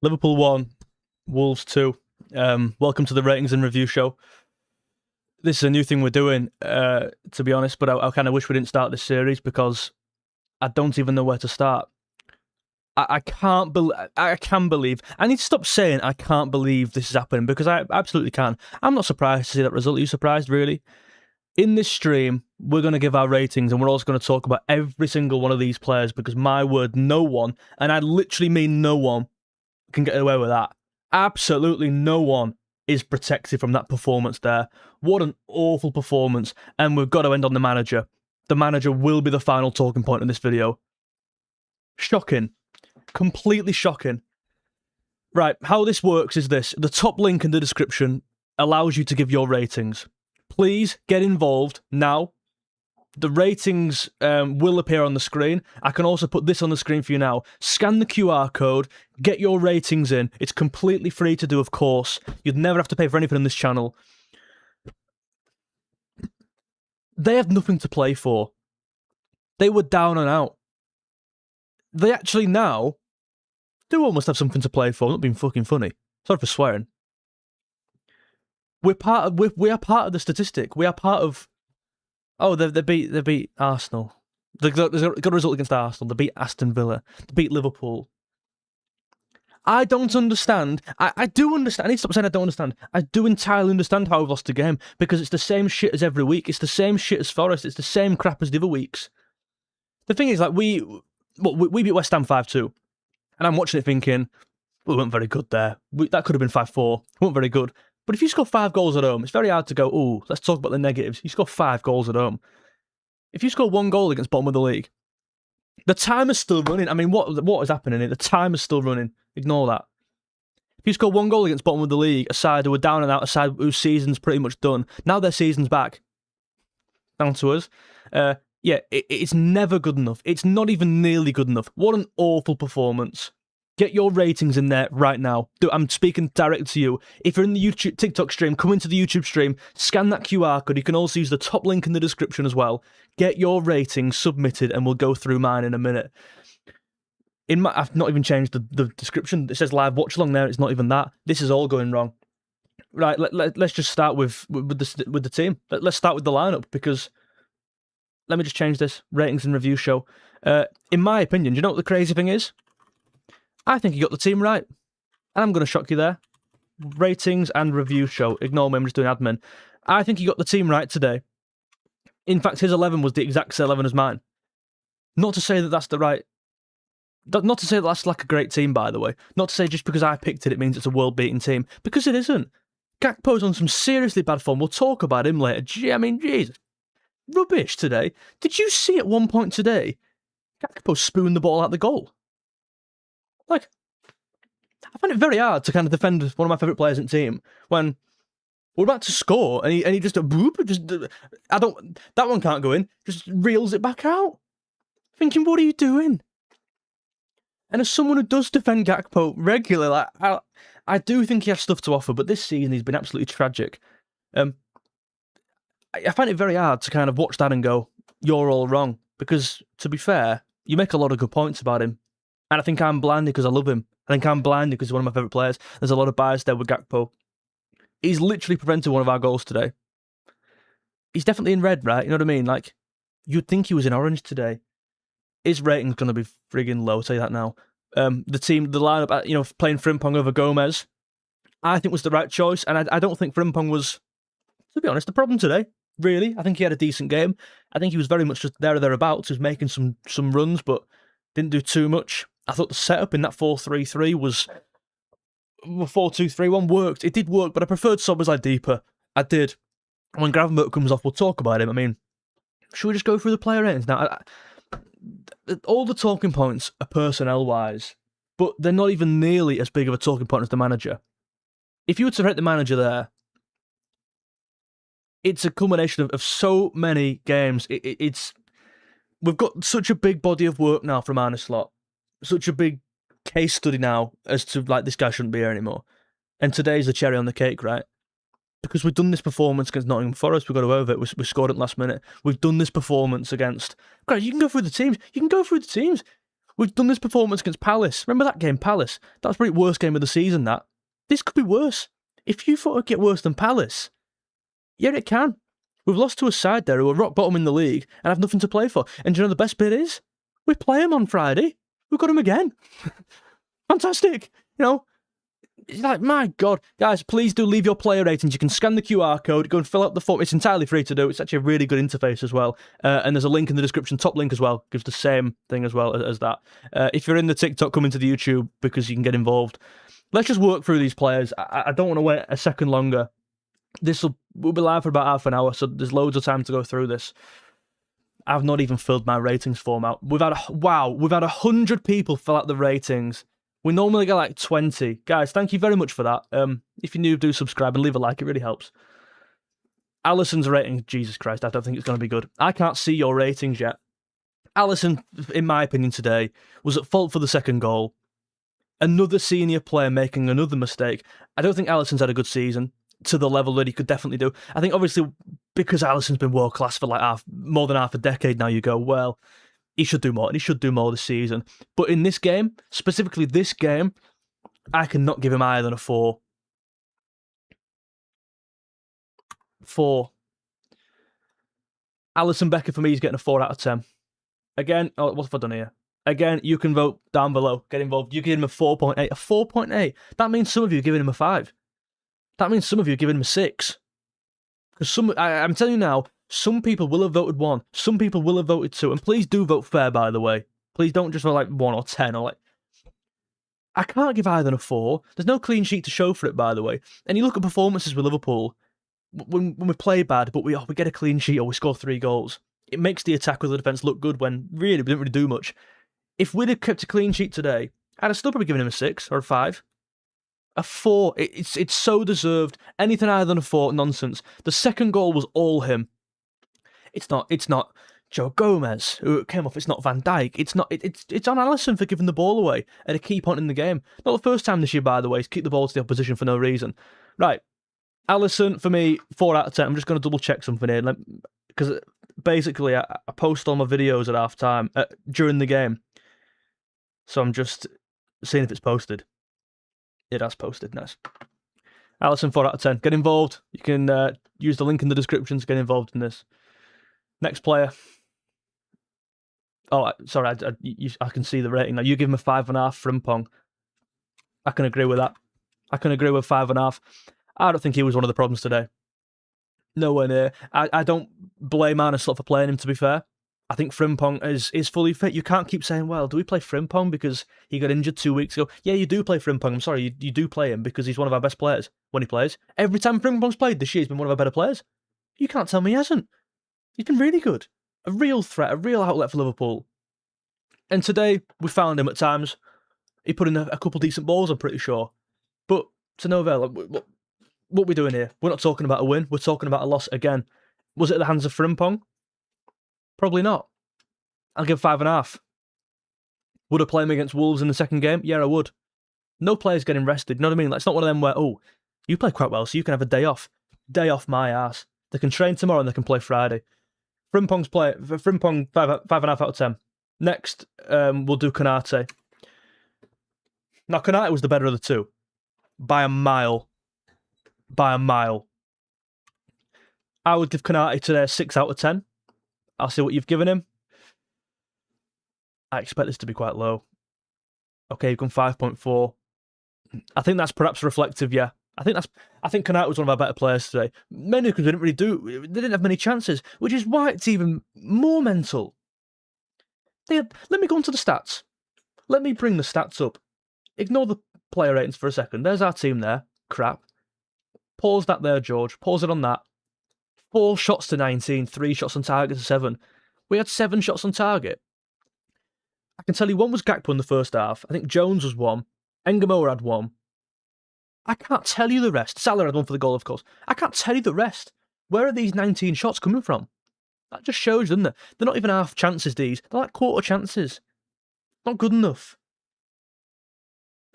Liverpool 1, Wolves 2. Welcome to the ratings and review show. This is a new thing we're doing, to be honest, but I kind of wish we didn't start this series because I don't even know where to start. I can believe. I need to stop saying I can't believe this is happening because I absolutely can. I'm not surprised to see that result. Are you surprised, really? In this stream, we're going to give our ratings and we're also going to talk about every single one of these players because my word, no one, and I literally mean no one, can get away with that. Absolutely no one is protected from that performance there. What an awful performance. And we've got to end on the manager. The manager will be the final talking point in this video. Shocking. Completely shocking. Right, how this works is this. The top link in the description allows you to give your ratings. Please get involved now. The ratings will appear on the screen. I can also put this on the screen for you now. Scan the QR code, get your ratings in. It's completely free to do, of course. You'd never have to pay for anything on this channel. They have nothing to play for. They were down and out. They actually now do almost have something to play for. Not being fucking funny. Sorry for swearing. We are part of the statistic. We are part of. Oh, they beat Arsenal. They got a result against Arsenal. They beat Aston Villa. They beat Liverpool. I don't understand. I do understand. I need to stop saying I don't understand. I do entirely understand how we've lost the game because it's the same shit as every week. It's the same shit as Forest. It's the same crap as the other weeks. The thing is, like, we beat West Ham 5-2. And I'm watching it thinking, we weren't very good there. That could have been 5-4. We weren't very good. But if you score 5 goals at home, it's very hard to go, ooh, let's talk about the negatives. You score 5 goals at home. If you score 1 goal against bottom of the league, the time is still running. I mean, what is happening here? The time is still running. Ignore that. If you score 1 goal against bottom of the league, a side who are down and out, a side whose season's pretty much done, now their season's back. Down to us. Yeah, it's never good enough. It's not even nearly good enough. What an awful performance. Get your ratings in there right now. I'm speaking directly to you. If you're in the TikTok stream, come into the YouTube stream, scan that QR code. You can also use the top link in the description as well. Get your ratings submitted and we'll go through mine in a minute. I've not even changed the description. It says live watch along there. It's not even that. This is all going wrong. Right, let's just start with the team. Let's start with the lineup because... Let me just change this. Ratings and review show. In my opinion, do you know what the crazy thing is? I think you got the team right. And I'm going to shock you there. Ratings and review show. Ignore me, I'm just doing admin. I think you got the team right today. In fact, his 11 was the exact same 11 as mine. Not to say that that's the right... Not to say that that's like a great team, by the way. Not to say just because I picked it, it means it's a world-beating team. Because it isn't. Gakpo's on some seriously bad form. We'll talk about him later. I mean, Jesus. Rubbish today. Did you see at one point today, Gakpo spooned the ball out the goal? Like, I find it very hard to kind of defend one of my favourite players in the team when we're about to score and he just that one can't go in. Just reels it back out. Thinking, what are you doing? And as someone who does defend Gakpo regularly, like, I do think he has stuff to offer, but this season he's been absolutely tragic. I find it very hard to kind of watch that and go, you're all wrong. Because, to be fair, you make a lot of good points about him. And I think I'm blinded because I love him. I think I'm blinded because he's one of my favourite players. There's a lot of bias there with Gakpo. He's literally prevented one of our goals today. He's definitely in red, right? You know what I mean? Like, you'd think he was in orange today. His rating's going to be frigging low, I'll tell you that now. The lineup, playing Frimpong over Gomez, I think was the right choice. And I don't think Frimpong was, to be honest, the problem today. Really, I think he had a decent game. I think he was very much just there or thereabouts. He was making some runs, but didn't do too much. I thought the setup in that 4-3-3 was 4-2-3-1 worked. It did work, but I preferred Szoboszlai deeper. I did. When Gravenberch comes off, we'll talk about him. I mean, should we just go through the player ratings now? All the talking points are personnel-wise, but they're not even nearly as big of a talking point as the manager. If you were to rate the manager there, it's a culmination of so many games. We've got such a big body of work now from Arne Slot, such a big case study now as to, like, this guy shouldn't be here anymore. And today's the cherry on the cake, right? Because we've done this performance against Nottingham Forest, we got over it, we scored at last minute. We've done this performance against... Guys, you can go through the teams. We've done this performance against Palace. Remember that game, Palace? That was probably the worst game of the season, that. This could be worse. If you thought it would get worse than Palace, yeah, it can. We've lost to a side there who are rock bottom in the league and have nothing to play for. And do you know the best bit is? We play them on Friday. We've got them again. Fantastic. You know, it's like, my God. Guys, please do leave your player ratings. You can scan the QR code, go and fill out the form. It's entirely free to do. It's actually a really good interface as well. And there's a link in the description, top link as well. Gives the same thing as well as that. If you're in the TikTok, come into the YouTube because you can get involved. Let's just work through these players. I don't want to wait a second longer. We'll be live for about half an hour, so there's loads of time to go through this. I've not even filled my ratings form out. We've had 100 people fill out the ratings. We normally get like 20. Guys, thank you very much for that. If you're new, do subscribe and leave a like. It really helps. Alisson's rating, Jesus Christ, I don't think it's going to be good. I can't see your ratings yet. Alisson, in my opinion today, was at fault for the second goal. Another senior player making another mistake. I don't think Alisson's had a good season to the level that he could definitely do. I think obviously because Alisson's been world class for like more than half a decade now, you go, well, he should do more, and he should do more this season. But in this game, specifically this game, I cannot give him higher than a 4. 4. Alisson Becker for me is getting a 4 out of 10. Again, what have I done here? Again, you can vote down below. Get involved. You give him a 4.8. A 4.8. That means some of you are giving him a 5. That means some of you are giving him a 6. Because I'm telling you now, some people will have voted 1. Some people will have voted 2. And please do vote fair, by the way. Please don't just vote like 1 or 10 or like... I can't give higher than a 4. There's no clean sheet to show for it, by the way. And you look at performances with Liverpool, when we play bad, but we get a clean sheet or we score 3 goals. It makes the attack or the defence look good when really we didn't really do much. If we'd have kept a clean sheet today, I'd have still probably given him a 6 or a 5. A 4. It's so deserved. Anything higher than a 4, nonsense. The second goal was all him. It's not Joe Gomez who came off. It's not Van Dijk. It's on Alisson for giving the ball away at a key point in the game. Not the first time this year, by the way. He's kicked the ball to the opposition for no reason. Right, Alisson for me 4 out of 10. I'm just going to double check something here because basically I post all my videos at half time during the game, so I'm just seeing if it's posted. It has posted. Nice. Alisson 4 out of 10. Get involved. You can use the link in the description to get involved in this. Next player. Oh, sorry, I can see the rating now. You give him a 5.5, Frimpong. I can agree with that. I can agree with 5.5. I don't think he was one of the problems today. Nowhere near. I don't blame Arne Slot for playing him, to be fair. I think Frimpong is fully fit. You can't keep saying, well, do we play Frimpong because he got injured 2 weeks ago? Yeah, you do play Frimpong. I'm sorry, you do play him because he's one of our best players when he plays. Every time Frimpong's played this year, he's been one of our better players. You can't tell me he hasn't. He's been really good. A real threat, a real outlet for Liverpool. And today, we found him at times. He put in a couple decent balls, I'm pretty sure. But to no avail. What are we doing here? We're not talking about a win. We're talking about a loss again. Was it at the hands of Frimpong? Probably not. I'll give 5.5. Would I play him against Wolves in the second game? Yeah, I would. No player's getting rested. You know what I mean? Like, it's not one of them where, oh, you play quite well, so you can have a day off. Day off my ass. They can train tomorrow and they can play Friday. Frimpong 5.5 out of 10. Next, we'll do Konate. Now, Konate was the better of the two. By a mile. By a mile. I would give Konate today a 6 out of 10. I'll see what you've given him. I expect this to be quite low. Okay, you've gone 5.4. I think that's perhaps reflective, yeah. I think Konate was one of our better players today. Mainly because they didn't have many chances, which is why it's even more mental. Let me go on to the stats. Let me bring the stats up. Ignore the player ratings for a second. There's our team there. Crap. Pause that there, George. Pause it on that. 4 shots to 19, 3 shots on target to 7. We had 7 shots on target. I can tell you one was Gakpo in the first half. I think Jones was 1. 𝗕𝗵𝗲𝗰𝗀 had 1. I can't tell you the rest. Salah had 1 for the goal, of course. I can't tell you the rest. Where are these 19 shots coming from? That just shows, doesn't it? They're not even half chances, these. They're like quarter chances. Not good enough.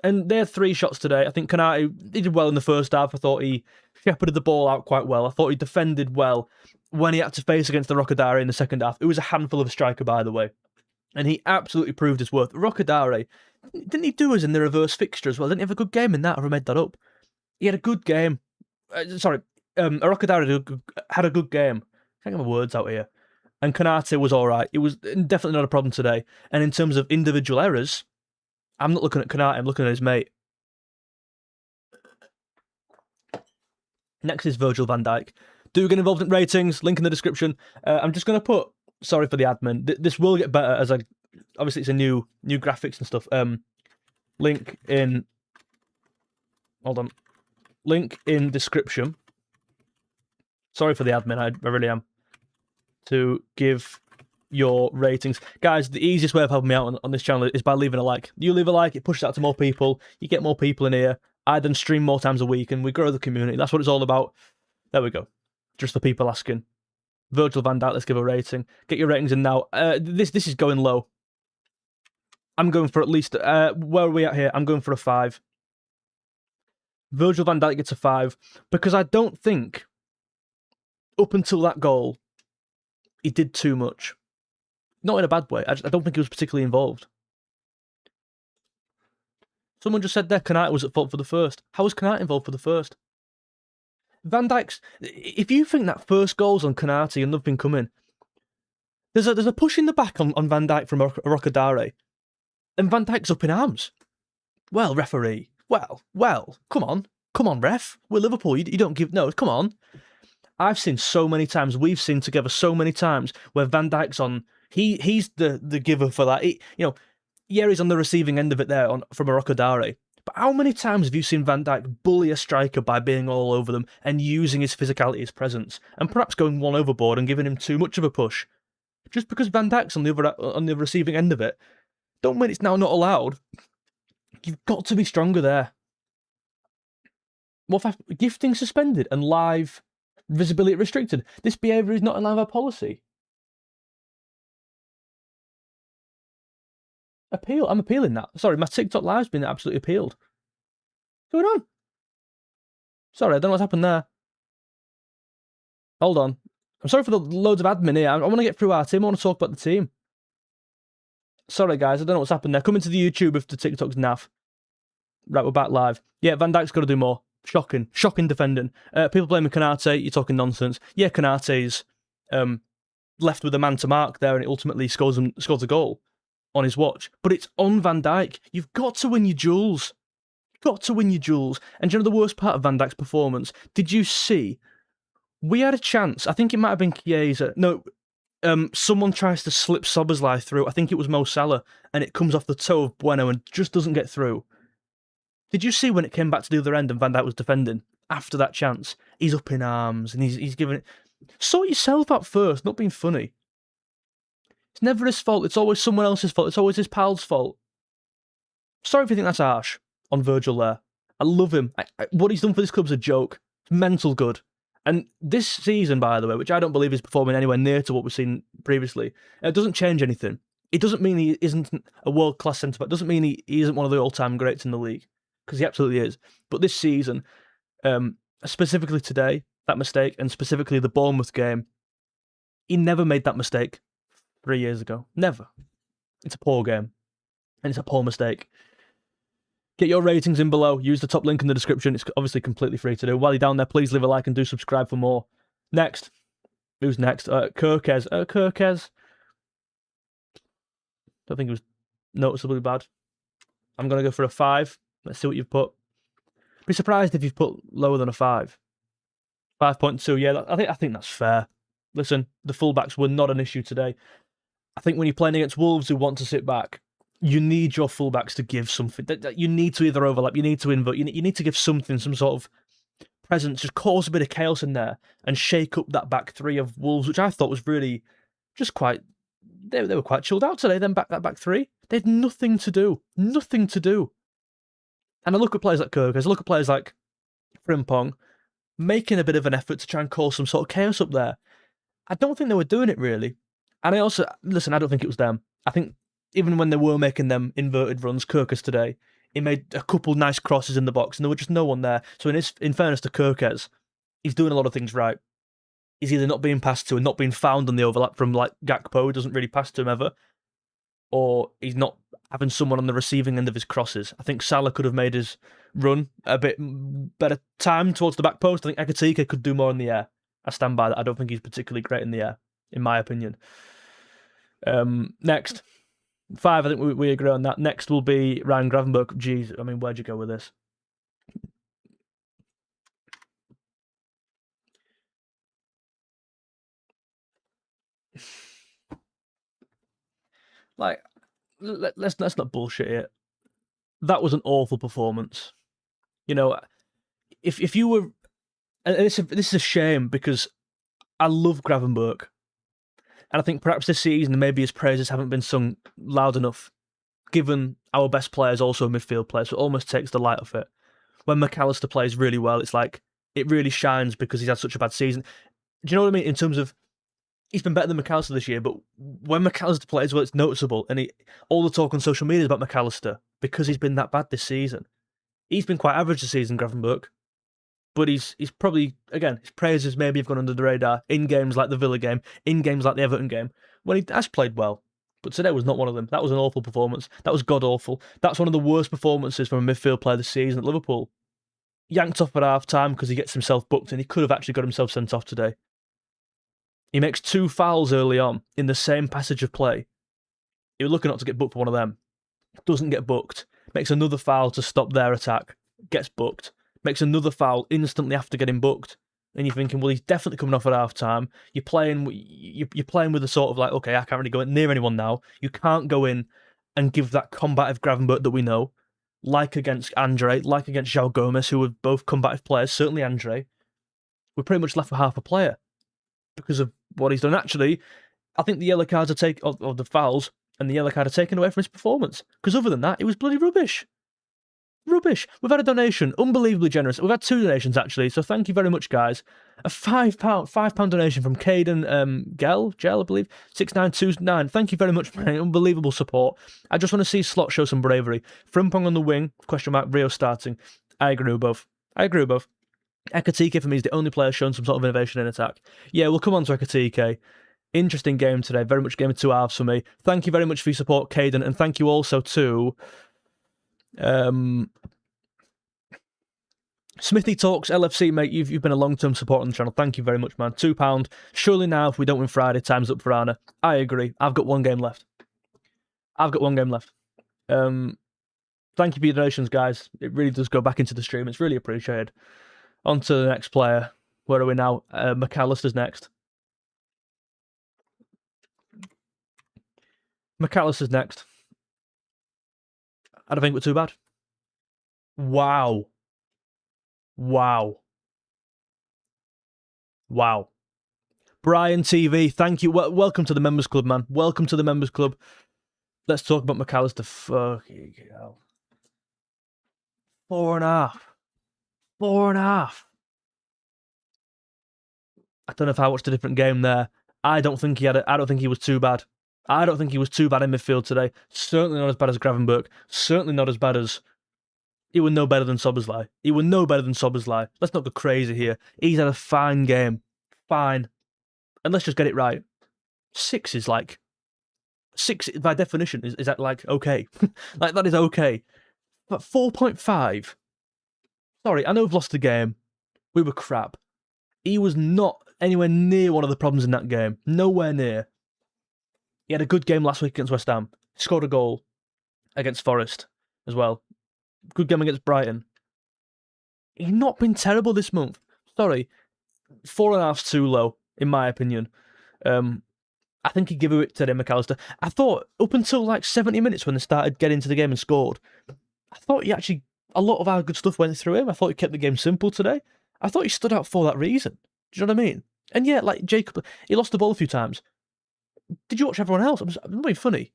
And they had 3 shots today. I think Konate, he did well in the first half. I thought he shepherded the ball out quite well. I thought he defended well when he had to face against the Rockadari in the second half. It was a handful of a striker, by the way. And he absolutely proved his worth. 𝗖𝗂𝗫𝗀𝗃, didn't he do us in the reverse fixture as well? Didn't he have a good game in that? Have I made that up? He had a good game. 𝗖𝗂𝗫𝗀𝗃 had a good game. Can't get my words out here. And Konate was all right. It was definitely not a problem today. And in terms of individual errors, I'm not looking at Konate, I'm looking at his mate. Next is Virgil van Dijk. Do get involved in ratings, link in the description. I'm just going to put, sorry for the admin, this will get better as obviously it's a new graphics and stuff. Link in, hold on, link in description. Sorry for the admin, I really am. To give your ratings. Guys, the easiest way of helping me out on this channel is by leaving a like. You leave a like, it pushes out to more people, you get more people in here, I then stream more times a week, and we grow the community. That's what it's all about. There we go. Just for people asking. Virgil van Dijk, let's give a rating. Get your ratings in now. This is going low. I'm going for at least, where are we at here? I'm going for a 5. Virgil van Dijk gets a 5, because I don't think, up until that goal, he did too much. Not in a bad way. I don't think he was particularly involved. Someone just said there, Konate was at fault for the first. How was Konate involved for the first? Van Dijk's, if you think that first goal's on Konate and nothing coming, there's a push in the back on Van Dijk from 𝗖𝗂𝗫𝗀𝗃, and Van Dijk's up in arms. Well, referee, well, come on, ref. We're Liverpool, you don't give, no, come on. I've seen so many times, we've seen together so many times where Van Dijk's on, he's the giver for that. Yeah, he's on the receiving end of it there from 𝗖𝗂𝗫𝗀𝗃. But how many times have you seen Van Dijk bully a striker by being all over them and using his physicality, his presence, and perhaps going one overboard and giving him too much of a push? Just because Van Dijk's on the receiving end of it, don't mean it's now not allowed. You've got to be stronger there. What if gifting suspended and live visibility restricted? This behaviour is not in line with our policy. Appeal. I'm appealing that. Sorry, my TikTok live's been absolutely appealed. What's going on? Sorry, I don't know what's happened there. Hold on. I'm sorry for the loads of admin here. I want to get through our team. I want to talk about the team. Sorry, guys. I don't know what's happened there. Coming to the YouTube if the TikTok's naff. Right, we're back live. Yeah, Van Dijk's got to do more. Shocking defending. People blaming Konate. You're talking nonsense. Yeah, Konate's left with a man to mark there, and it ultimately scores a goal on his watch. But it's on Van Dijk. You've got to win your duels. Got to win your duels. And do you know the worst part of Van Dijk's performance? Did you see? We had a chance. I think it might have been Chiesa. No, someone tries to slip Szoboszlai through. I think it was Mo Salah, and it comes off the toe of Bueno and just doesn't get through. Did you see when it came back to the other end and Van Dijk was defending? After that chance, he's up in arms and he's giving it. Sort yourself out first, not being funny. It's never his fault. It's always someone else's fault. It's always his pal's fault. Sorry if you think that's harsh on Virgil there. I love him. What he's done for this club's a joke. It's mental good. And this season, by the way, which I don't believe is performing anywhere near to what we've seen previously, it doesn't change anything. It doesn't mean he isn't a world-class centre-back. It doesn't mean he isn't one of the all-time greats in the league, because he absolutely is. But this season, specifically today, that mistake, and specifically the Bournemouth game, he never made that mistake 3 years ago. Never. It's a poor game. And it's a poor mistake. Get your ratings in below. Use the top link in the description. It's obviously completely free to do. While you're down there, please leave a like and do subscribe for more. Next. Who's next? 𝗂𝗃𝗃𝗃. 𝗂𝗃𝗃𝗃. Don't think it was noticeably bad. I'm going to go for a 5. Let's see what you've put. Be surprised if you've put lower than a 5. 5.2, yeah, I think that's fair. Listen, the fullbacks were not an issue today. I think when you're playing against Wolves who want to sit back, you need your fullbacks to give something. You need to either overlap, you need to invert, you need to give something, some sort of presence, just cause a bit of chaos in there and shake up that back three of Wolves, which I thought was really just quite... They were quite chilled out today, that back three. They had nothing to do. Nothing to do. And I look at players like 𝗂𝗃𝗃𝗃, I look at players like Frimpong, making a bit of an effort to try and cause some sort of chaos up there. I don't think they were doing it, really. And I also... Listen, I don't think it was them. I think even when they were making them inverted runs, 𝗂𝗃𝗃's today, he made a couple nice crosses in the box, and there were just no one there. So in fairness to 𝗂𝗃𝗃, he's doing a lot of things right. He's either not being passed to and not being found on the overlap from, like, Gakpo, who doesn't really pass to him ever. or he's not having someone on the receiving end of his crosses. I think Salah could have made his run a bit better time towards the back post. I think Ekitike could do more in the air. I stand by that. I don't think he's particularly great in the air, in my opinion. Next. 5, I think we agree on that. Next will be Ryan Gravenberch. Jeez, I mean, where'd you go with this? Like, let's not bullshit it. That was an awful performance. You know, if you were, and this is a shame because I love Gravenberch, and I think perhaps this season maybe his praises haven't been sung loud enough, given our best player is also a midfield player, so it almost takes the light off it. When McAllister plays really well, it's like it really shines because he's had such a bad season. Do you know what I mean? In terms of, he's been better than McAllister this year, but when McAllister plays well, it's noticeable. And all the talk on social media is about McAllister because he's been that bad this season. He's been quite average this season, Gravenberch, but he's probably, again, his praises maybe have gone under the radar in games like the Villa game, in games like the Everton game, when he has played well. But today was not one of them. That was an awful performance. That was god-awful. That's one of the worst performances from a midfield player this season at Liverpool. Yanked off at half-time because he gets himself booked, and he could have actually got himself sent off today. He makes 2 fouls early on in the same passage of play. He was looking not to get booked for one of them. Doesn't get booked. Makes another foul to stop their attack. Gets booked. Makes another foul instantly after getting booked. And you're thinking, well, he's definitely coming off at half-time. You're playing with a sort of like, okay, I can't really go near anyone now. You can't go in and give that combative Gravenberch that we know, like against Andre, like against João Gomes, who were both combative players, certainly Andre. We're pretty much left with half a player because of what he's done. Actually, I think the yellow cards or the fouls and the yellow card are taken away from his performance. Because other than that, it was bloody rubbish. Rubbish. We've had a donation, unbelievably generous. We've had 2 donations actually, so thank you very much, guys. A £5 donation from Caden Gel, I believe, 6929. Thank you very much for unbelievable support. I just want to see Slot show some bravery. Frimpong on the wing, ? Rio starting. I agree with both. Ekitike for me is the only player showing some sort of innovation in attack. Yeah, we'll come on to Ekitike. Interesting game today. Very much game of 2 halves for me. Thank you very much for your support, Caden, and thank you also to Smithy Talks LFC, mate. You've been a long-term supporter on the channel. Thank you very much, man. £2. Surely now, if we don't win Friday, time's up for Anna. I agree. I've got 1 game left. Thank you for your donations, guys. It really does go back into the stream. It's really appreciated. On to the next player. Where are we now? McAllister's next. I don't think we're too bad. Wow. Brian TV, thank you. Welcome to the members club, man. Welcome to the members club. Let's talk about McAllister. Fucking hell. 4.5. 4.5. I don't know if I watched a different game there. I don't think he was too bad. I don't think he was too bad in midfield today. Certainly not as bad as Gravenberch. Certainly not as bad as... He was no better than Szoboszlai. Let's not go crazy here. He's had a fine game. Fine. And let's just get it right. 6 is like... 6, by definition, is that like okay? Like, that is okay. But 4.5... Sorry, I know we've lost the game. We were crap. He was not anywhere near one of the problems in that game. Nowhere near. He had a good game last week against West Ham. Scored a goal against Forest as well. Good game against Brighton. He's not been terrible this month. Sorry. 4.5's too low, in my opinion. I think he'd give it today, McAllister. I thought, up until like 70 minutes when they started getting into the game and scored, I thought a lot of our good stuff went through him. I thought he kept the game simple today. I thought he stood out for that reason. Do you know what I mean? And yeah, like Jacob, he lost the ball a few times. Did you watch everyone else? I'm not being funny.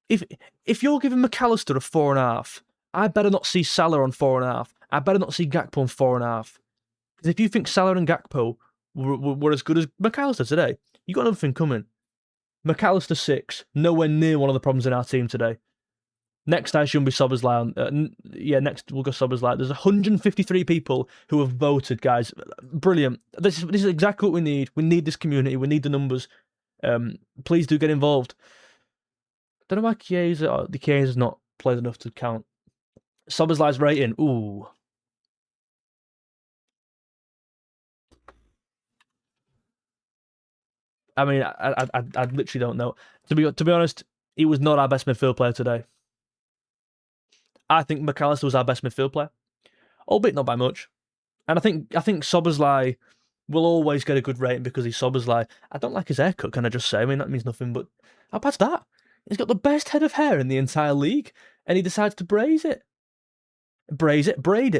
If you're giving McAllister a 4.5, I better not see Salah on 4.5. I better not see Gakpo on 4.5. Because if you think Salah and Gakpo were as good as McAllister today, you got another thing coming. McAllister 6, nowhere near one of the problems in our team today. Next, I assume, will be Szoboszlai. Next we'll go Szoboszlai. There's 153 people who have voted, guys. Brilliant. This is exactly what we need. We need this community. We need the numbers. Please do get involved. Don't know why Chiesa's not played enough to count. Szoboszlai's rating. Ooh. I mean, I literally don't know. To be honest, he was not our best midfield player today. I think McAllister was our best midfield player, albeit not by much. And I think Szoboszlai will always get a good rating because he's Szoboszlai. I don't like his haircut, can I just say? I mean, that means nothing, but how bad's that? He's got the best head of hair in the entire league, and he decides to braid it.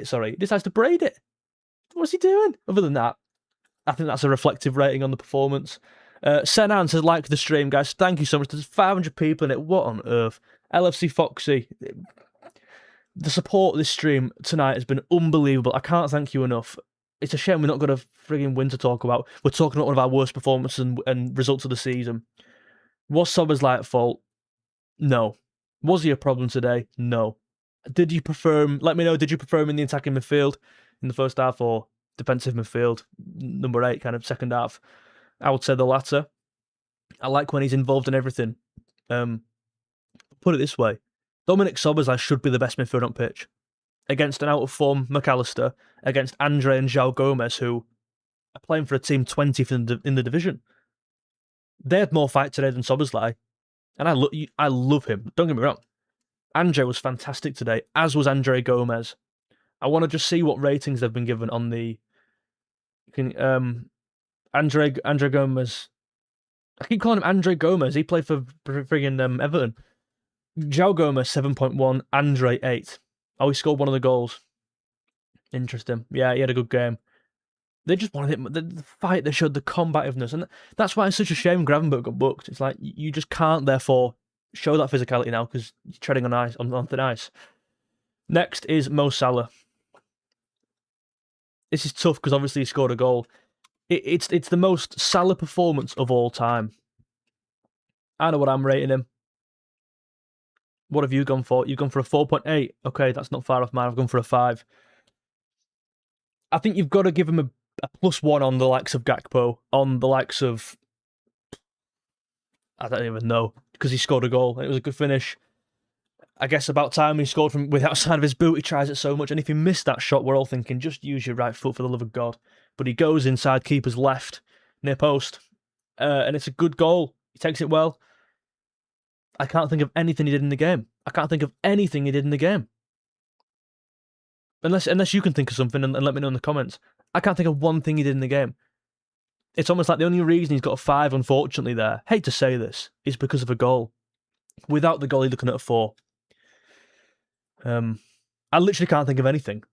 Sorry. He decides to braid it. What's he doing? Other than that, I think that's a reflective rating on the performance. Senan says, like the stream, guys. Thank you so much. There's 500 people in it. What on earth? LFC Foxy. The support of this stream tonight has been unbelievable. I can't thank you enough. It's a shame we're not got a frigging win to talk about. We're talking about one of our worst performances and results of the season. Was Szoboszlai at fault? No. Was he a problem today? No. Did you prefer him? Let me know. Did you prefer him in the attacking midfield in the first half or defensive midfield, number 8, kind of second half? I would say the latter. I like when he's involved in everything. Put it this way. Dominik Szoboszlai should be the best midfielder on pitch. Against an out-of-form McAllister, against Andre and João Gomes, who are playing for a team 20th in the division. They had more fight today than Szoboszlai, and I love him. Don't get me wrong. Andre was fantastic today, as was Andre Gomes. I want to just see what ratings they've been given on the... Andre Gomes... I keep calling him Andre Gomes. He played for friggin' Everton. João Gomes, 7.1. Andre, 8. Oh, he scored one of the goals. Interesting. Yeah, he had a good game. They just wanted it. The fight, they showed the combativeness. And that's why it's such a shame Gravenberch got booked. It's like, you just can't, therefore, show that physicality now because you're treading on thin ice. Next is Mo Salah. This is tough because obviously he scored a goal. It's the most Salah performance of all time. I know what I'm rating him. What have you gone for? You've gone for a 4.8. Okay, that's not far off mine. I've gone for a 5. I think you've got to give him a +1 on the likes of Gakpo, on the likes of... I don't even know, because he scored a goal and it was a good finish. I guess about time he scored from with outside of his boot. He tries it so much, and if he missed that shot, we're all thinking, just use your right foot for the love of God. But he goes inside keeper's left, near post, and it's a good goal. He takes it well. I can't think of anything he did in the game. Unless you can think of something and let me know in the comments. I can't think of one thing he did in the game. It's almost like the only reason he's got a 5, unfortunately, there, hate to say this, is because of a goal. Without the goal, he's looking at a 4. I literally can't think of anything.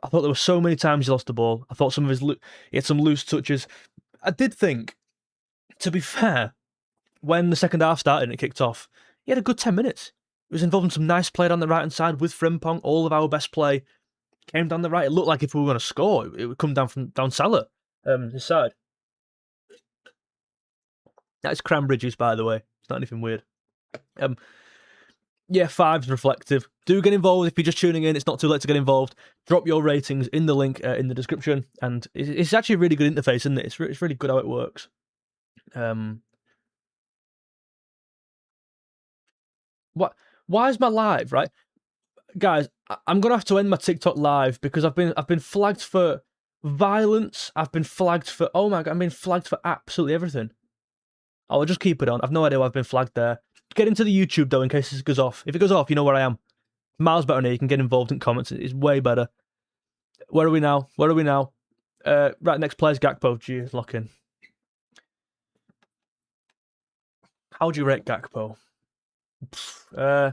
I thought there were so many times he lost the ball. I thought he had some loose touches. I did think, to be fair, when the second half started and it kicked off, he had a good 10 minutes. He was involved in some nice play down the right-hand side with Frimpong. All of our best play came down the right. It looked like if we were going to score, it would come down Salah, his side. That's Cranbridges, by the way. It's not anything weird. Yeah, 5's reflective. Do get involved if you're just tuning in. It's not too late to get involved. Drop your ratings in the link in the description. And it's actually a really good interface, isn't it? It's really good how it works. Why is my live, right? Guys, I'm going to have to end my TikTok live because I've been flagged for violence. I've been flagged for... Oh my God, I've been flagged for absolutely everything. I'll just keep it on. I've no idea why I've been flagged there. Get into the YouTube, though, in case this goes off. If it goes off, you know where I am. Miles better than you can get involved in comments. It's way better. Where are we now? Right, next player's Gakpo. Jeez, lock in. How do you rate Gakpo? I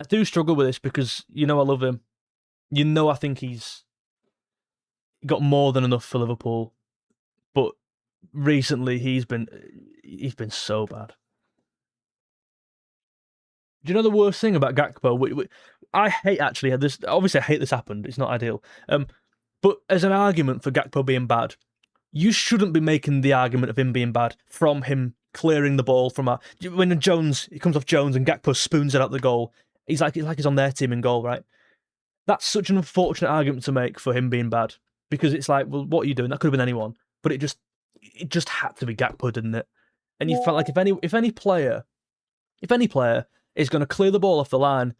do struggle with this because you know I love him. You know I think he's got more than enough for Liverpool, but recently he's been so bad. Do you know the worst thing about Gakpo? I hate actually this. Obviously, I hate this happened. It's not ideal. But as an argument for Gakpo being bad, you shouldn't be making the argument of him being bad from him clearing the ball from when he comes off Jones and Gakpo spoons it out the goal. He's like he's on their team in goal, right? That's such an unfortunate argument to make for him being bad because it's like, well, what are you doing? That could have been anyone, but it just had to be Gakpo, didn't it? And you felt like if any player If any player is going to clear the ball off the line,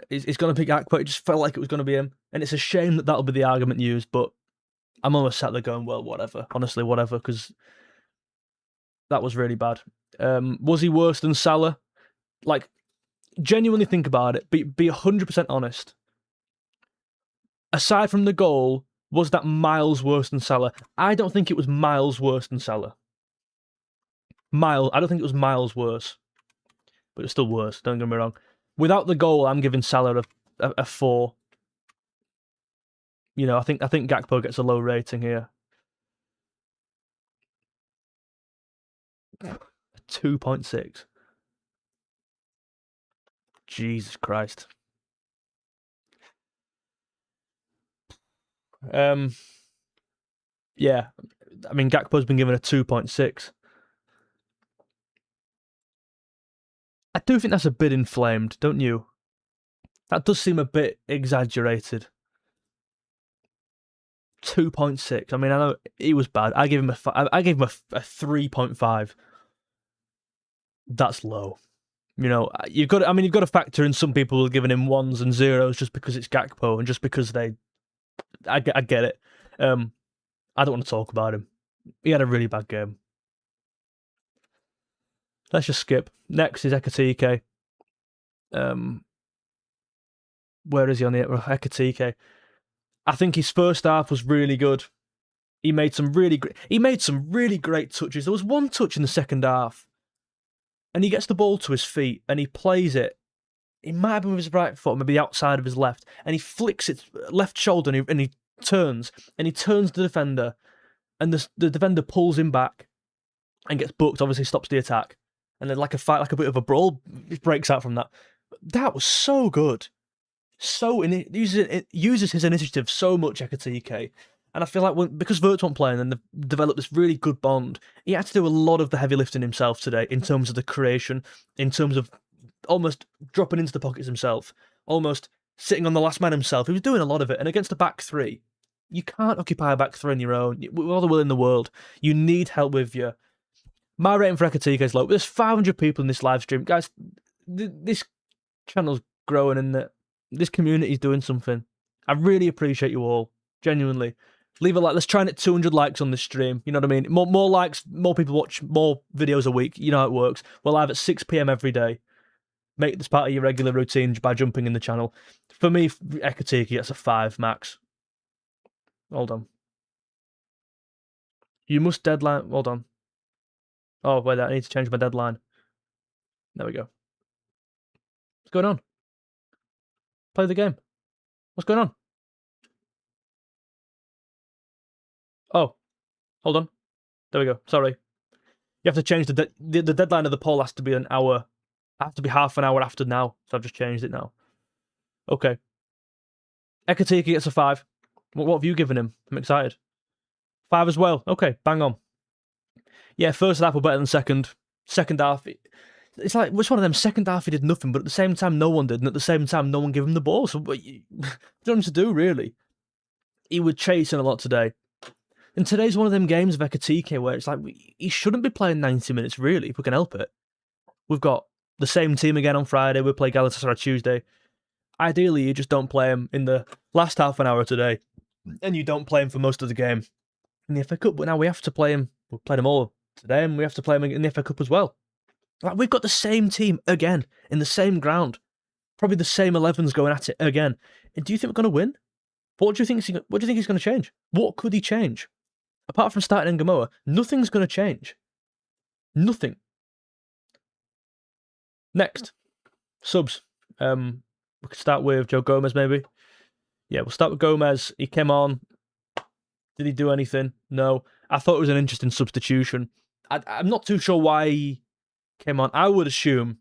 it's going to be Gakpo. It just felt like it was going to be him. And it's a shame that that'll be the argument used, but I'm almost sat there going, well, whatever. Honestly, whatever, because that was really bad. Was he worse than Salah? Like, genuinely think about it. Be 100% honest. Aside from the goal, was that miles worse than Salah? I don't think it was miles worse than Salah. I don't think it was miles worse. But it's still worse, don't get me wrong. Without the goal, I'm giving Salah a 4. You know, I think Gakpo gets a low rating here. 2.6. Jesus Christ. Yeah, I mean, Gakpo's been given a 2.6. I do think that's a bit inflamed, don't you? That does seem a bit exaggerated. 2.6. I mean, I know he was bad. I gave him a 3.5. That's low. You know, you've got to factor in some people are giving him 1s and 0s just because it's Gakpo and just because I get it. I don't want to talk about him. He had a really bad game. Let's just skip. Next is Ekitike. Where is he on the Ekitike? I think his first half was really good. He made some really great touches. There was one touch in the second half, and he gets the ball to his feet and he plays it. He might have been with his right foot, maybe the outside of his left, and he flicks it left shoulder and he turns the defender, and the defender pulls him back and gets booked. Obviously, stops the attack. And then, like a bit of a brawl, it breaks out from that. That was so good. It uses his initiative so much, Ekitike. And I feel like because 𝗏𝗏 weren't playing and they've developed this really good bond, he had to do a lot of the heavy lifting himself today in terms of the creation, in terms of almost dropping into the pockets himself, almost sitting on the last man himself. He was doing a lot of it. And against a back three, you can't occupy a back three on your own. With all the will in the world, you need help with you. My rating for Ekitike is low. There's 500 people in this live stream. Guys, this channel's growing and this community's doing something. I really appreciate you all. Genuinely. Leave a like. Let's try and hit 200 likes on this stream. You know what I mean? More likes, more people watch more videos a week. You know how it works. We're live at 6 PM every day. Make this part of your regular routine by jumping in the channel. For me, Ekitike gets a 5 max. Hold on. You must deadline... Hold on. Oh, wait, I need to change my deadline. There we go. What's going on? Play the game. What's going on? Oh, hold on. There we go. Sorry. You have to change the deadline of the poll has to be an hour. I have to be half an hour after now, so I've just changed it now. Okay. Ekitike gets a 5. What have you given him? I'm excited. 5 as well. Okay, bang on. Yeah, first half were better than second. Second half, it's like, which one of them? Second half he did nothing, but at the same time no one did, and at the same time no one gave him the ball. So what you don't know to do, really. He was chasing a lot today. And today's one of them games of Ekitike where it's like, he shouldn't be playing 90 minutes, really, if we can help it. We've got the same team again on Friday. We play Galatasaray Tuesday. Ideally, you just don't play him in the last half an hour today, and you don't play him for most of the game in the FA Cup. But now we have to play him. We've played him all today, and we have to play him in the FA Cup as well. Like, we've got the same team again in the same ground, probably the same 11s going at it again. And do you think we're going to win? What do you think he's going to change? What could he change? Apart from starting 𝗵𝗲𝗃, nothing's going to change. Nothing. Next, subs. We could start with Joe Gomez, maybe. Yeah, we'll start with Gomez. He came on. Did he do anything? No. I thought it was an interesting substitution. I'm not too sure why he came on. I would assume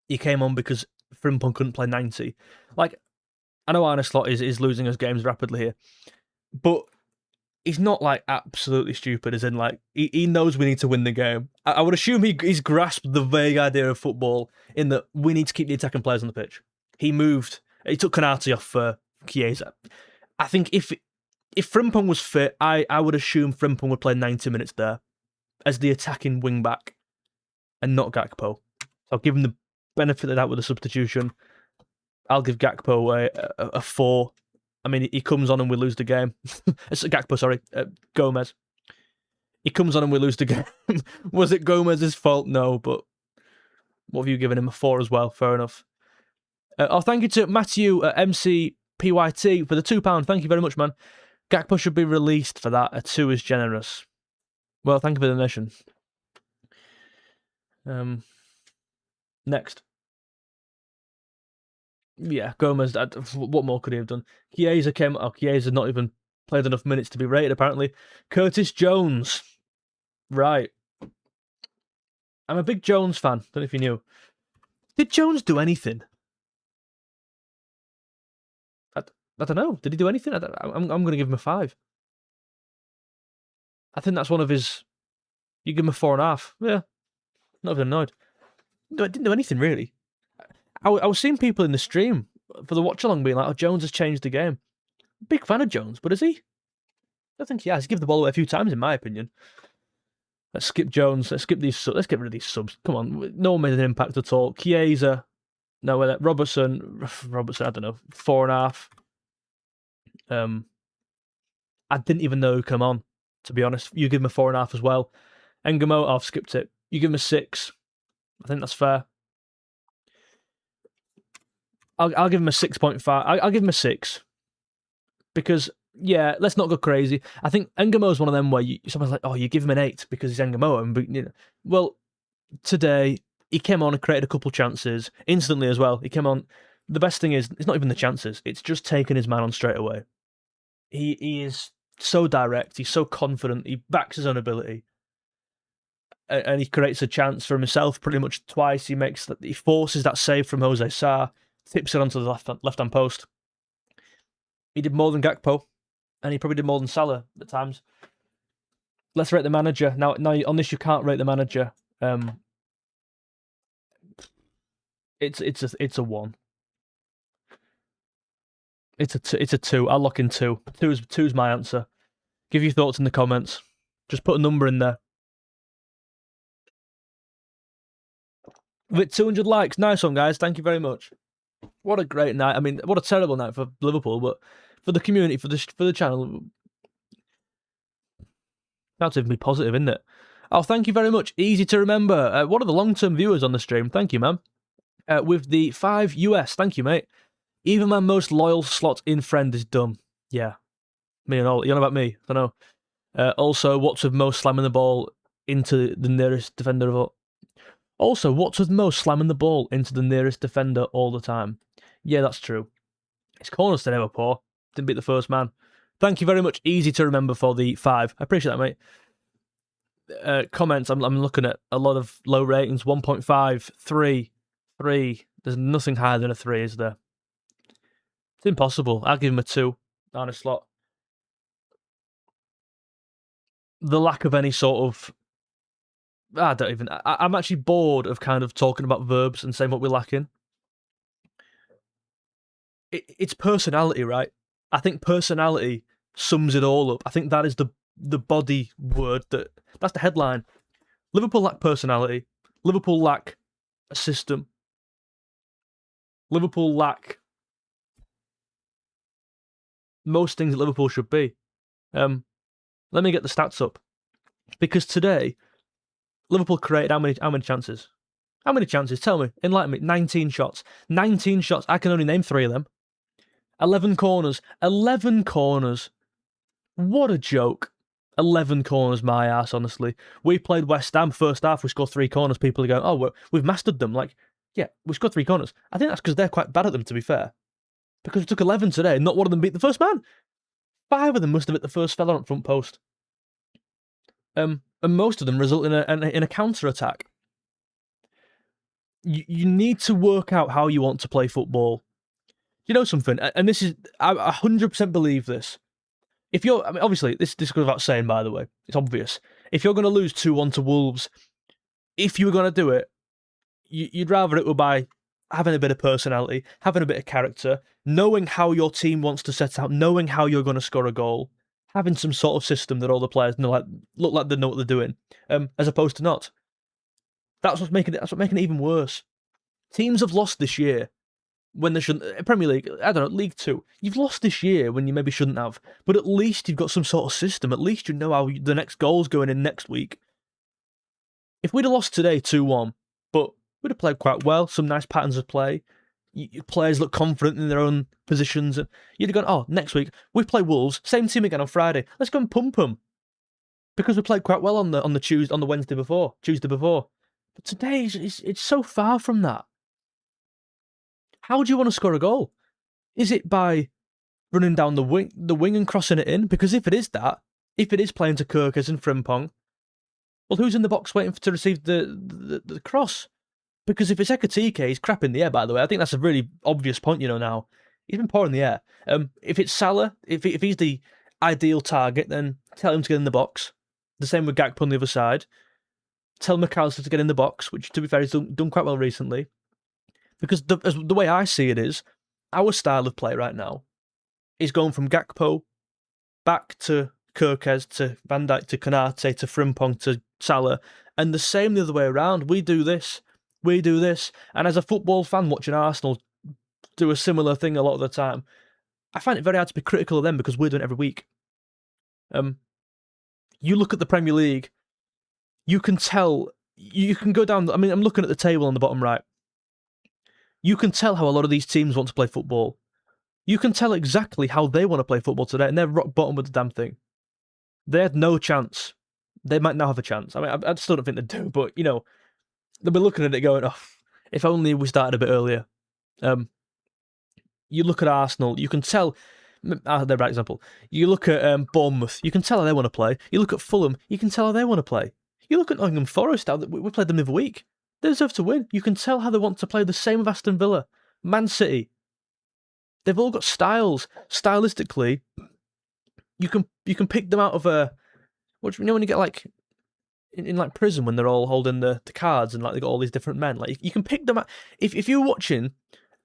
he came on because Frimpong couldn't play 90. Like, I know Arne Slot is losing his games rapidly here, but he's not, like, absolutely stupid, as in, like, he knows we need to win the game. I would assume he's grasped the vague idea of football in that we need to keep the attacking players on the pitch. He took Konate off for Chiesa. I think if Frimpong was fit, I would assume Frimpong would play 90 minutes there as the attacking wing-back and not Gakpo. So I'll give him the benefit of the doubt with the substitution. I'll give Gakpo a 4. I mean, he comes on and we lose the game. It's Gakpo, sorry. Gomez. He comes on and we lose the game. Was it Gomez's fault? No, but what have you given him? A 4 as well. Fair enough. Thank you to Matthew 𝗵𝗲𝗰𝗀𝗃 for the £2. Thank you very much, man. Gakpo should be released for that. A 2 is generous. Well, thank you for the donation. Next. Yeah, Gomez, what more could he have done? Chiesa came... Oh, Chiesa not even played enough minutes to be rated, apparently. Curtis Jones. Right. I'm a big Jones fan. Don't know if you knew. Did Jones do anything? I don't know. Did he do anything? I'm going to give him a 5. I think that's one of his... You give him a 4.5. Yeah. Not even annoyed. No, it didn't do anything, really. I was seeing people in the stream for the watch-along being like, oh, Jones has changed the game. Big fan of Jones, but is he? I think he has. He's given the ball away a few times, in my opinion. Let's skip Jones. Let's skip these. Let's get rid of these subs. Come on. No one made an impact at all. Chiesa. No, Robertson, I don't know. 4.5. I didn't even know who come on, to be honest. You give him a 4.5 as well. 𝗕𝗵𝗲𝗰𝗀𝗀, I've skipped it. You give him a 6. I think that's fair. I'll give him a 6.5. I'll give him a 6. Because, yeah, let's not go crazy. I think 𝗕𝗵𝗲𝗀 is one of them where someone's like, oh, you give him an 8 because he's 𝗕𝗵𝗲𝗀𝗀. You know, well, today, he came on and created a couple chances. Instantly as well. He came on. The best thing is, it's not even the chances. It's just taking his man on straight away. He is so direct. He's so confident. He backs his own ability. And he creates a chance for himself pretty much twice. He forces that save from Jose Sarr, tips it onto the left-hand post. He did more than Gakpo, and he probably did more than Salah at times. Let's rate the manager. Now on this, you can't rate the manager. It's a 1. It's a 2. I'll lock in 2. 2's my answer. Give your thoughts in the comments. Just put a number in there. With 200 likes. Nice one, guys. Thank you very much. What a great night. I mean, what a terrible night for Liverpool, but for the community, for the channel, that's even be positive, isn't it? Oh, thank you very much. Easy to remember. One of the long-term viewers on the stream. Thank you, man. With the $5 US. Thank you, mate. Even my most loyal slot in friend is dumb. Yeah. Me and all. You know about me? I don't know. Also, what's with most slamming the ball into the nearest defender of all? Also, what's with most slamming the ball into the nearest defender all the time? Yeah, that's true. His corners today were poor. Didn't beat the first man. Thank you very much. Easy to remember for the 5. I appreciate that, mate. Comments. I'm looking at a lot of low ratings. 1.5, 3. There's nothing higher than a 3, is there? It's impossible. I'll give him a 2. Arne Slot. The lack of any sort of... I don't even... I'm actually bored of kind of talking about verbs and saying what we're lacking. It's personality, right? I think personality sums it all up. I think that is the body word. That's the headline. Liverpool lack personality. Liverpool lack a system. Liverpool lack most things that Liverpool should be. Let me get the stats up. Because today... Liverpool created how many chances? How many chances? Tell me. Enlighten me. 19 shots. 19 shots. I can only name 3 of them. 11 corners. 11 corners. What a joke. 11 corners, my ass, honestly. We played West Ham first half. We scored 3 corners. People are going, oh, we've mastered them. Like, yeah, we scored 3 corners. I think that's because they're quite bad at them, to be fair. Because we took 11 today. Not one of them beat the first man. 5 of them must have hit the first fella on front post. And most of them result in a counter-attack. You need to work out how you want to play football. You know something? And this is... I 100% believe this. If you're... I mean, obviously, this goes without saying, by the way. It's obvious. If you're going to lose 2-1 to Wolves, if you were going to do it, you'd rather it were by having a bit of personality, having a bit of character, knowing how your team wants to set out, knowing how you're going to score a goal, having some sort of system that all the players look like they know what they're doing, as opposed to not. That's what's making it even worse. Teams have lost this year when they shouldn't. Premier League, I don't know, League 2. You've lost this year when you maybe shouldn't have, but at least you've got some sort of system. At least you know how the next goal's going in next week. If we'd have lost today 2-1, but we'd have played quite well, some nice patterns of play, players look confident in their own positions, and you'd have gone, oh, next week, we play Wolves, same team again on Friday, let's go and pump them. Because we played quite well on the Tuesday before. But today, it's so far from that. How do you want to score a goal? Is it by running down the wing and crossing it in? Because if it is playing to 𝗕𝗃𝗃 and Frimpong, well, who's in the box waiting to receive the cross? Because if it's Ekitike, he's crap in the air, by the way. I think that's a really obvious point, now. He's been poor in the air. If it's Salah, if he's the ideal target, then tell him to get in the box. The same with Gakpo on the other side. Tell 𝗵𝗲𝗲 to get in the box, which, to be fair, he's done quite well recently. Because the way I see it is, our style of play right now is going from Gakpo back to 𝗕𝗃𝗃 to Van Dijk to Konaté to Frimpong to Salah, and the same the other way around. We do this. And as a football fan watching Arsenal do a similar thing a lot of the time, I find it very hard to be critical of them because we're doing it every week. You look at the Premier League, you can tell, you can go down, I'm looking at the table on the bottom right. You can tell how a lot of these teams want to play football. You can tell exactly how they want to play football today, and they're rock bottom with the damn thing. They had no chance. They might now have a chance. I still don't think they do, but, they'll be looking at it going, oh, if only we started a bit earlier. You look at Arsenal, you can tell, their right example. You look at Bournemouth, you can tell how they want to play. You look at Fulham, you can tell how they want to play. You look at Nottingham Forest, we played them the other week. They deserve to win. You can tell how they want to play. The same with Aston Villa, Man City. They've all got styles. Stylistically, you can pick them out of a. When you get like in like prison when they're all holding the cards and like they got all these different men. Like you can pick them out. If you're watching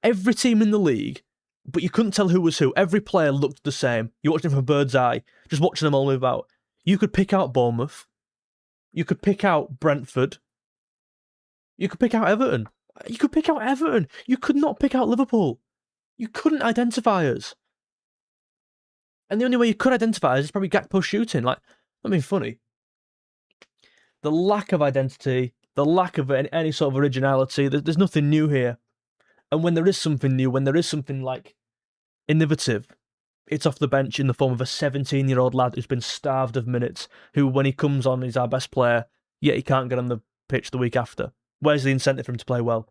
every team in the league, but you couldn't tell who was who. Every player looked the same. You watched them from a bird's eye, just watching them all move out. You could pick out Bournemouth. You could pick out Brentford. You could pick out Everton. You could not pick out Liverpool. You couldn't identify us. And the only way you could identify us is probably Gakpo shooting. Like, I mean, funny. The lack of identity, the lack of any sort of originality, there's nothing new here. And when there is something new, when there is something like innovative, it's off the bench in the form of a 17-year-old lad who's been starved of minutes, who, when he comes on, is our best player, yet he can't get on the pitch the week after. Where's the incentive for him to play well?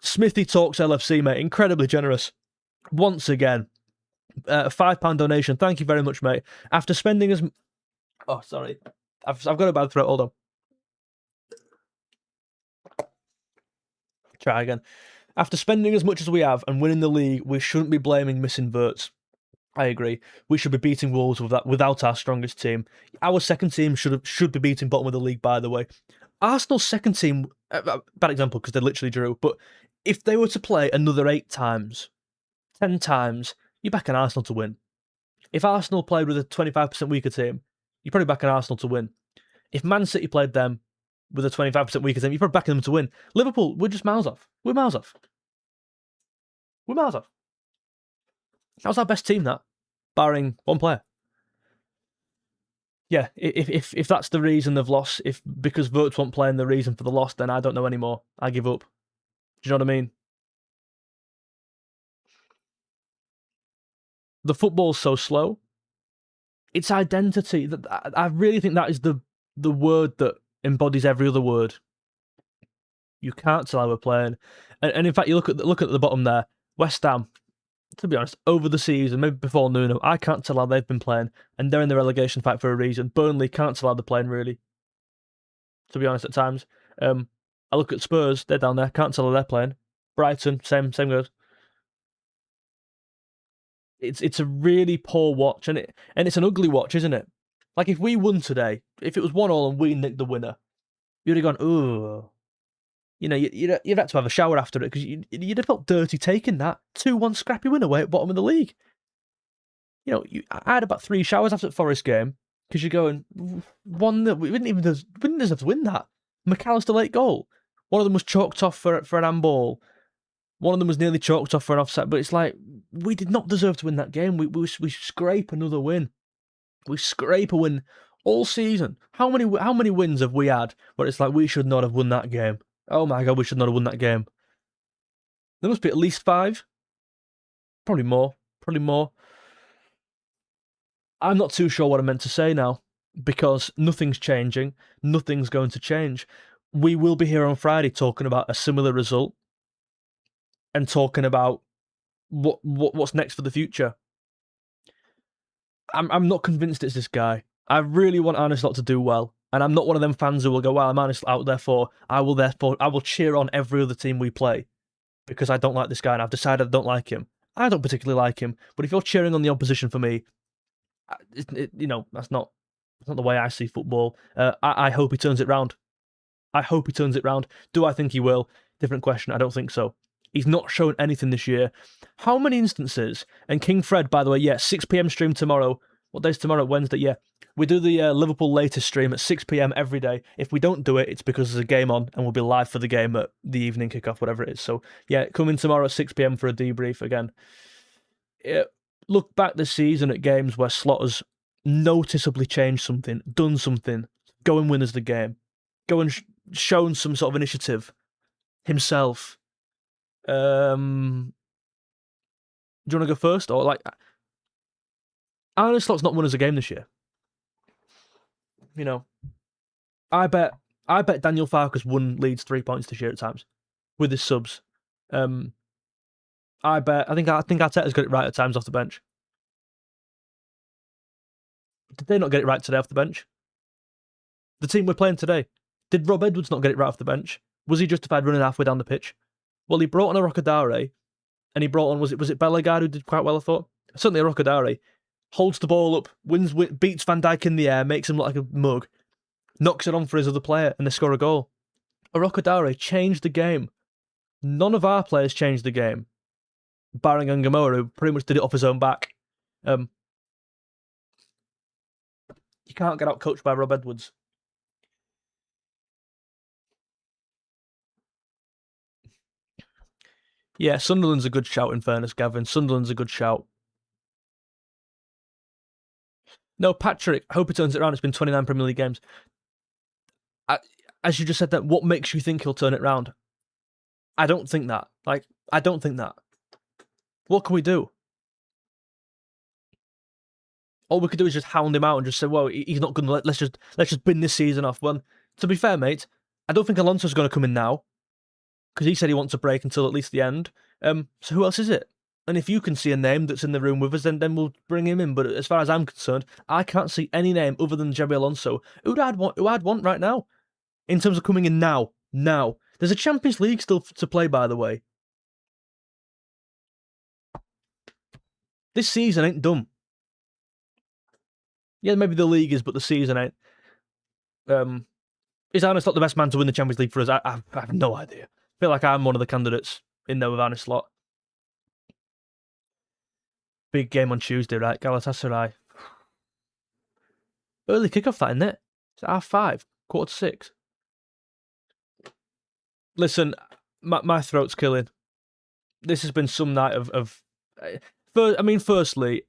Smithy Talks LFC, mate. Incredibly generous. Once again. A £5 donation. Thank you very much, mate. After spending as... Oh, sorry. I've got a bad throat. Hold on. Try again. After spending as much as we have and winning the league, we shouldn't be blaming missing verts. I agree. We should be beating Wolves without our strongest team. Our second team should be beating bottom of the league, by the way. Arsenal's second team, bad example because they literally drew, but if they were to play another 8 times, 10 times, you're backing Arsenal to win. If Arsenal played with a 25% weaker team, you're probably backing Arsenal to win. If Man City played them with a 25% weaker team, you're probably backing them to win. Liverpool, we're just miles off. We're miles off. That was our best team, that, barring one player. Yeah, if that's the reason they've lost, because Verts won't play and the reason for the loss, then I don't know anymore. I give up. Do you know what I mean? The football's so slow. It's identity. I really think that is the word that embodies every other word. You can't tell how we're playing. And in fact, you look at the bottom there, West Ham, to be honest, over the season, maybe before Nuno, I can't tell how they've been playing, and they're in the relegation fight for a reason. Burnley, can't tell how they're playing, really, to be honest, at times. I look at Spurs, they're down there, can't tell how they're playing. Brighton, same goes. It's a really poor watch, and it's an ugly watch, isn't it? Like, if we won today, if it was 1-1 and we nicked the winner, you'd have gone, ooh. You know, you'd had to have a shower after it because you'd have felt dirty taking that 2-1 scrappy win away at bottom of the league. You know, I had about 3 showers after the Forest game because you're going 1-0. We didn't deserve to win that. McAllister late goal. One of them was chalked off for an handball. One of them was nearly chalked off for an offside, but it's like, we did not deserve to win that game. We scrape another win. We scrape a win all season. How many wins have we had where it's like, we should not have won that game? Oh my God, we should not have won that game. There must be at least 5. Probably more. I'm not too sure what I'm meant to say now, because nothing's changing. Nothing's going to change. We will be here on Friday talking about a similar result and talking about what's next for the future. I'm not convinced it's this guy. I really want Arne Slot to do well, and I'm not one of them fans who will go, well, I'm Arne Slot out, therefore I will cheer on every other team we play because I don't like this guy and I've decided I don't like him. I don't particularly like him, but if you're cheering on the opposition for me, that's not the way I see football. I hope he turns it round. I hope he turns it round. Do I think he will? Different question. I don't think so. He's not shown anything this year. How many instances? And King Fred, by the way, yeah, 6 p.m. stream tomorrow. What day's tomorrow? Wednesday, yeah. We do the Liverpool latest stream at 6 p.m. every day. If we don't do it, it's because there's a game on and we'll be live for the game at the evening kickoff, whatever it is. So, yeah, come in tomorrow at 6 p.m. for a debrief again. Look back this season at games where Slot has noticeably changed something, done something, go and win us the game, go and shown some sort of initiative himself. Do you want to go first? Or like, Arne Slot's not won us a game this year. I bet Daniel Farke's won Leeds 3 points this year at times with his subs. I think Arteta's got it right at times off the bench. Did they not get it right today off the bench? The team we're playing today, did Rob Edwards not get it right off the bench? Was he justified running halfway down the pitch? Well, he brought on a Rokodare, and he brought on, was it Bellegarde who did quite well, I thought? Certainly a Rokodare. Holds the ball up, beats Van Dijk in the air, makes him look like a mug, knocks it on for his other player, and they score a goal. A Rokodare changed the game. None of our players changed the game, barring 𝗕𝗵𝗲𝗰𝗀𝗀, who pretty much did it off his own back. You can't get out coached by Rob Edwards. Yeah, Sunderland's a good shout, in fairness, Gavin. Sunderland's a good shout. No, Patrick, I hope he turns it around. It's been 29 Premier League games. As you just said that, what makes you think he'll turn it round? I don't think that. I don't think that. What can we do? All we could do is just hound him out and just say, well, he's not good. Let's just bin this season off. Well, to be fair, mate, I don't think Alonso's going to come in now, because he said he wants a break until at least the end. So who else is it? And if you can see a name that's in the room with us, then we'll bring him in. But as far as I'm concerned, I can't see any name other than Xabi Alonso who I'd want right now, in terms of coming in now. Now, there's a Champions League still to play, by the way. This season ain't done. Yeah, maybe the league is, but the season ain't. Is Arne Slot the best man to win the Champions League for us? I have no idea. I feel like I'm one of the candidates in there with Arne Slot. Big game on Tuesday, right? Galatasaray. Early kickoff, that, isn't it? It's at 5:30, 5:45. Listen, my throat's killing. This has been some night of firstly,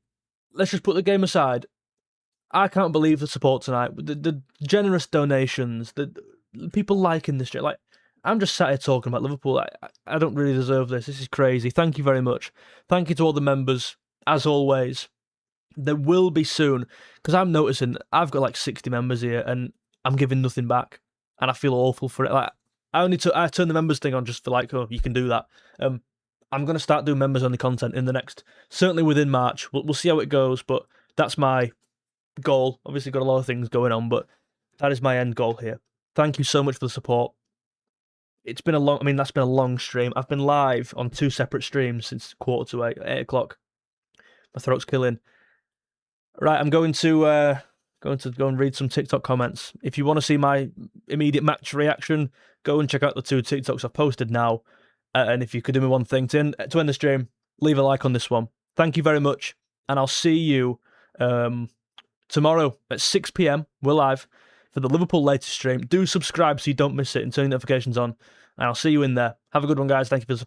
let's just put the game aside. I can't believe the support tonight. The generous donations, the people liking this shit. Like, I'm just sat here talking about Liverpool. I don't really deserve this. This is crazy. Thank you very much. Thank you to all the members. As always, there will be soon, because I'm noticing I've got like 60 members here and I'm giving nothing back, and I feel awful for it. Like, I turned the members thing on just for like, oh, you can do that. I'm going to start doing members only content in the next, certainly within March. We'll see how it goes, but that's my goal. Obviously got a lot of things going on, but that is my end goal here. Thank you so much for the support. It's been that's been a long stream. I've been live on 2 separate streams since 7:45, 8 o'clock. My throat's killing. Right, I'm going to go and read some TikTok comments. If you want to see my immediate match reaction, go and check out the 2 TikToks I've posted now. And if you could do me one thing to end the stream, leave a like on this one. Thank you very much, and I'll see you tomorrow at 6 p.m. We're live for the Liverpool latest stream. Do subscribe so you don't miss it and turn notifications on. And I'll see you in there. Have a good one, guys. Thank you for the support.